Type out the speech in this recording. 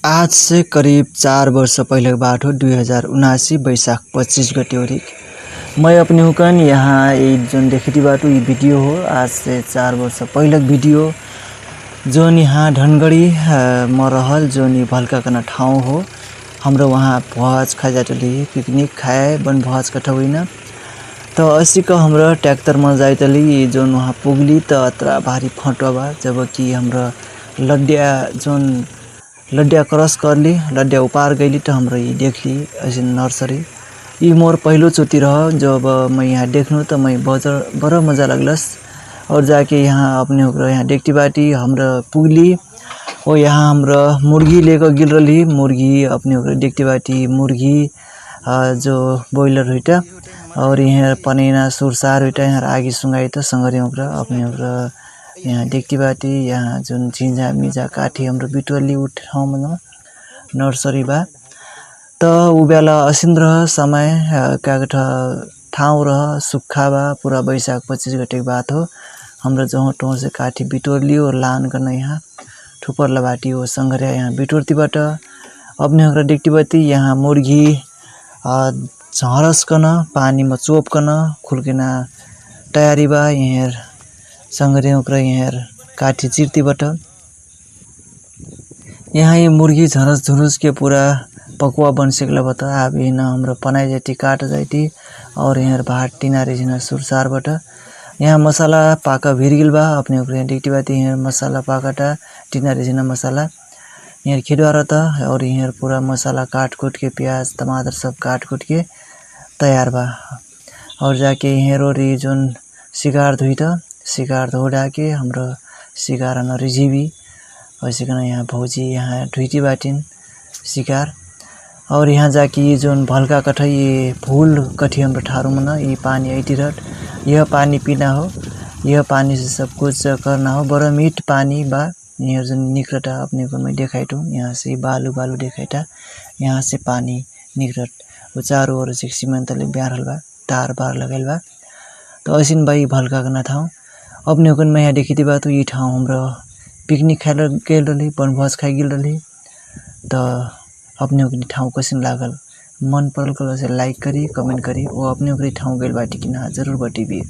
आज से करीब 4 वर्ष पहले की बात हो 2079 बैशाख 25 गते हो मैं अपने हुकन यहाँ एक जोन देखी बाटो ये वीडियो हो। आज से 4 वर्ष पहले वीडियो जोन यहाँ धनगढ़ी में रहल जोन भल्का कना ठाउँ हो। हाम्रो वहाँ भोज खाए जाटली पिकनिक खाए बन भोज कठौना तो असी का हमरा ट्रैक्टर में जाइतली जोन वहाँ पुगली तो अतरा भारी फटवा बा। जबकि हमरा लड्डिया जोन लड्डिया क्रॉस करली लड्डिया उपार गईली तो हमरा ये देखली ऐसे नर्सरी ये मोर पहलो चोटी रह। जब मैं यहाँ देखनु तो मैं बड़ा मजा लगलस और जाके यहाँ अपने यहाँ देखती बाटी हमरा पुगली और यहाँ हमरा मुर्गी लेकर गिर रही मुर्गी अपने देखती बाटी मुर्गी जो बॉयलर हुईटा और यहाँ पनेना सुरसार हुईटा यहाँ आगे सुंगाई तो संगरी अपने यहाँ देखती बाटी यहाँ जुन झिंझा मिजा काठी हाम्रो बिटुअली उठ ठाउँमा नर्सरी बा। तो उ बेला असिन रह समय कागठ ठाउँ रह सुक्खा बा पूरा बैशाख 25 गते की बात हो। हाम्रो जहाँ टों से काठी बिटोरली और लान करना यहाँ ठुपर लबाटी हो संगरिया यहाँ बिटोरतीबाट अपने हमरा देखती बाटी यहाँ मुर्गी झरस कन पानी में चोप कन खुलकिना तैयारी बा। यहाँ संगरे उकरा यहाँ काठी चिरतीबाट यहाँ ये मुर्गी झरस झुरुस के पूरा पकुआ बन सकला बता। अब यहाँ हमरा पनाई जाती काट जाती और यहाँ भात टिनारे जिना सुरसार बट यहाँ मसाला पाका भिरगिल बा। अपने ऊपर देखती बात यहाँ मसाला पाकाटा टिनारे जिना मसाला यहाँ खिदवा रहता और यहाँ पूरा मसाला काट कुट के प्याज टमाटर सब काट कुट के तैयार बा। और जाके यहाँ रोरी जोन शिकार धुईता शिकार धोड़ा के हाम्रो शिकार न रिजीवी वैसे कना यहाँ भौजी यहाँ ढुईती बाटिन शिकार। और यहाँ जाके जोन भल्का कठै ये फूल कठी हाम्रो ठारू में न ये पानी ऐतिरट यह पानी पीना हो यह पानी से सब कुछ करना हो। बड़ा मीठ पानी बा यहाँ जोन निकलता अपने को मैं देखाइटू यहाँ से बालू बालू देखाइटा यहाँ से पानी निकलट वो चारों ओर से सीमेंटले ब्यारल बा तार बार लगाइल बा। तो ऐसिन भाई भल्का करना था अपने को मैं यहाँ देखी बात ये ठाउँ हाम्रो पिकनिक खाए गए रही बनभोज खाए गिल रही। तो अपने को ठाउँ कैसन लागल मन परल कल से लाइक करी कमेंट करी वो अपने ठाउँ गए बाटी कि ना जरूर बाटी भी।